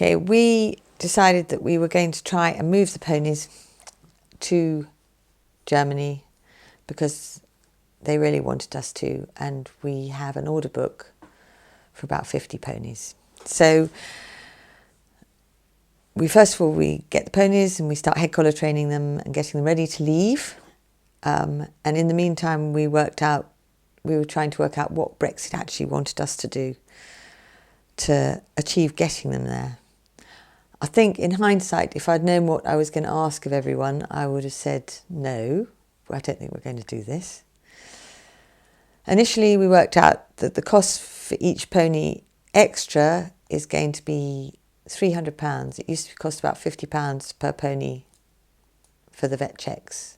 Okay, we decided that we were going to try and move the ponies to Germany because they really wanted us to, and we have an order book for about 50 ponies. So first of all, we get the ponies and we start head collar training them and getting them ready to leave. And in the meantime, we were trying to work out what Brexit actually wanted us to do to achieve getting them there. I think in hindsight, if I'd known what I was going to ask of everyone, I would have said, no, I don't think we're going to do this. Initially, we worked out that the cost for each pony extra is going to be £300. It used to cost about £50 per pony for the vet checks.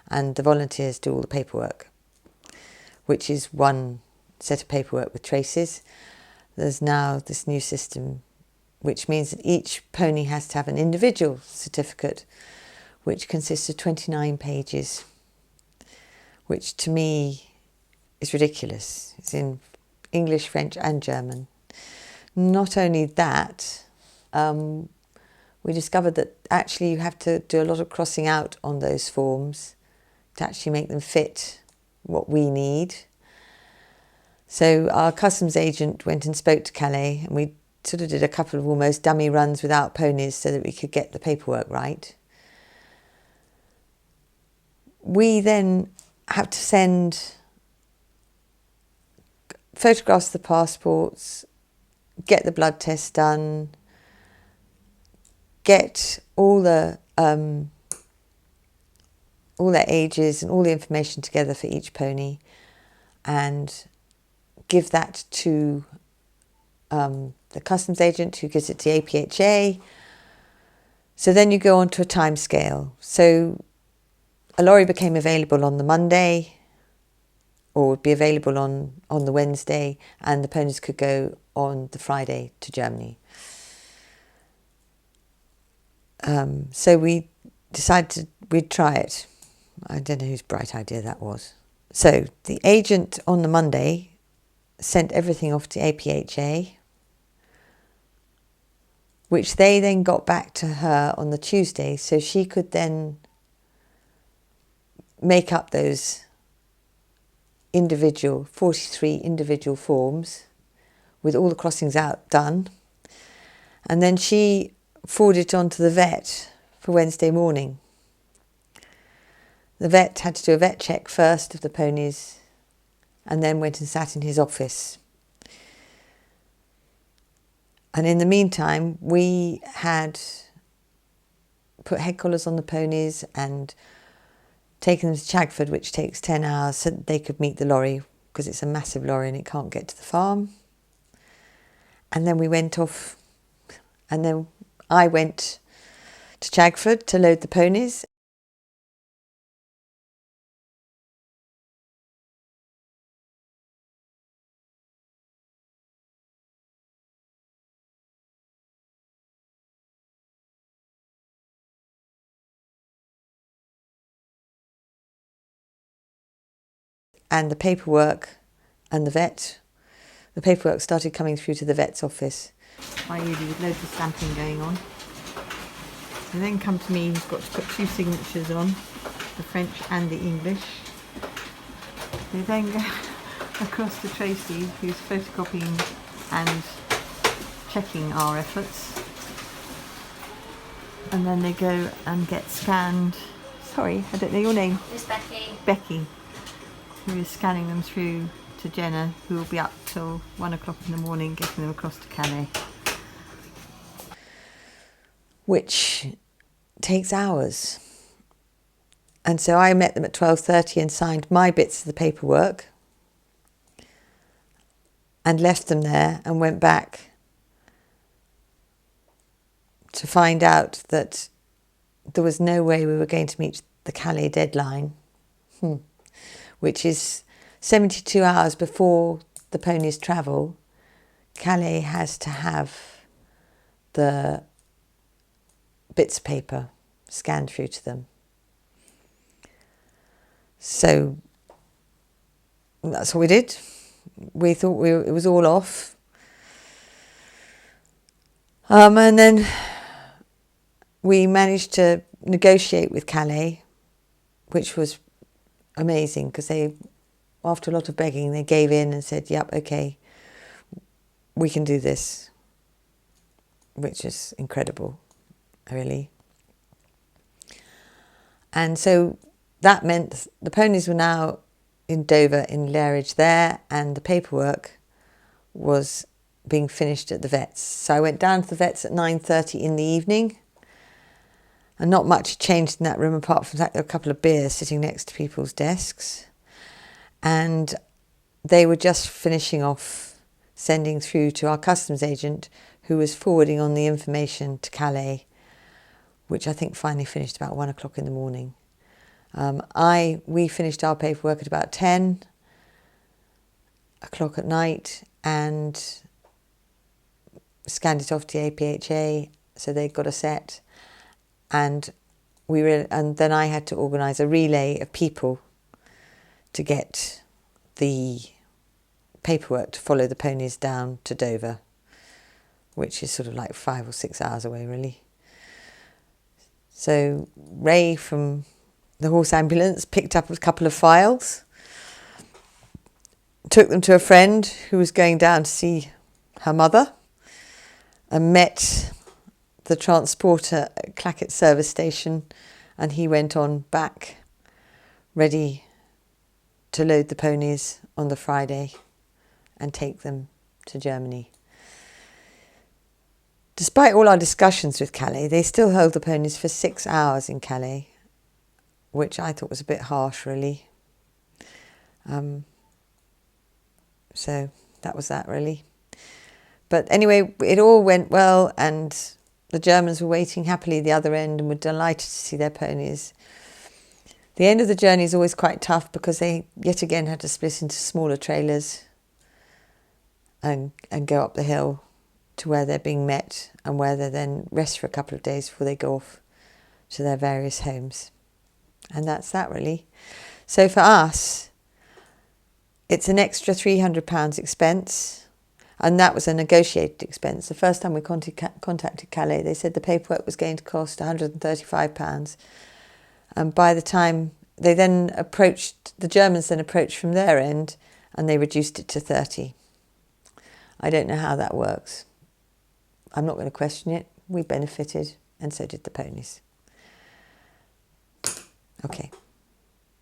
And the volunteers do all the paperwork, which is one set of paperwork with traces. There's now this new system, which means that each pony has to have an individual certificate, which consists of 29 pages, which to me is ridiculous. It's in English, French and German. Not only that, we discovered that actually you have to do a lot of crossing out on those forms to actually make them fit what we need. So our customs agent went and spoke to Calais, and we sort of did a couple of almost dummy runs without ponies so that we could get the paperwork right. We then have to send photographs of the passports, get the blood test done, get all their ages and all the information together for each pony, and give that to the customs agent, who gives it to the APHA. So then you go on to a time scale. So a lorry became available on the Monday, or would be available on the Wednesday, and the ponies could go on the Friday to Germany. So we decided we'd try it. I don't know whose bright idea that was. So the agent on the Monday sent everything off to APHA, which they then got back to her on the Tuesday, so she could then make up those 43 individual forms with all the crossings out done. And then she forwarded it on to the vet for Wednesday morning. The vet had to do a vet check first of the ponies and then went and sat in his office. And in the meantime, we had put head collars on the ponies and taken them to Chagford, which takes 10 hours, so that they could meet the lorry, because it's a massive lorry and it can't get to the farm. And then we went off, and then I went to Chagford to load the ponies. And the paperwork and the paperwork started coming through to the vet's office. I usually with loads of stamping going on. They then come to me, he's got to put 2 signatures on, the French and the English. They then go across to Tracy, who's photocopying and checking our efforts. And then they go and get scanned. Sorry, I don't know your name. It's Becky. Becky, who is scanning them through to Jenna, who will be up till 1 o'clock in the morning getting them across to Calais. Which takes hours. And so I met them at 12:30 and signed my bits of the paperwork and left them there and went back to find out that there was no way we were going to meet the Calais deadline, which is 72 hours before the ponies travel. Calais has to have the bits of paper scanned through to them. So that's what we did. We thought it was all off. And then we managed to negotiate with Calais, which was amazing because they, after a lot of begging, they gave in and said, yep, okay, we can do this, which is incredible, really. And so that meant the ponies were now in Dover, in Lairridge there, and the paperwork was being finished at the vets. So I went down to the vets at 9:30 in the evening, and not much changed in that room apart from that there were a couple of beers sitting next to people's desks. And they were just finishing off sending through to our customs agent, who was forwarding on the information to Calais, which I think finally finished about 1 o'clock in the morning. We finished our paperwork at about 10 o'clock at night and scanned it off to the APHA, so they got a set, and then I had to organise a relay of people to get the paperwork to follow the ponies down to Dover, which is sort of like 5 or 6 hours away, really. So Ray from the horse ambulance picked up a couple of files, took them to a friend who was going down to see her mother, and met the transporter at Clackett service station, and he went on back ready to load the ponies on the Friday and take them to Germany. Despite all our discussions with Calais, they still held the ponies for 6 hours in Calais, which I thought was a bit harsh, really. So that was that, really. But anyway, it all went well, and the Germans were waiting happily at the other end and were delighted to see their ponies. The end of the journey is always quite tough because they yet again had to split into smaller trailers and go up the hill to where they're being met, and where they then rest for a couple of days before they go off to their various homes. And that's that, really. So for us, it's an extra £300 expense, and that was a negotiated expense. The first time we contacted Calais, they said the paperwork was going to cost £135. And by the time the Germans then approached from their end, and they reduced it to 30. I don't know how that works. I'm not going to question it. We benefited, and so did the ponies. Okay.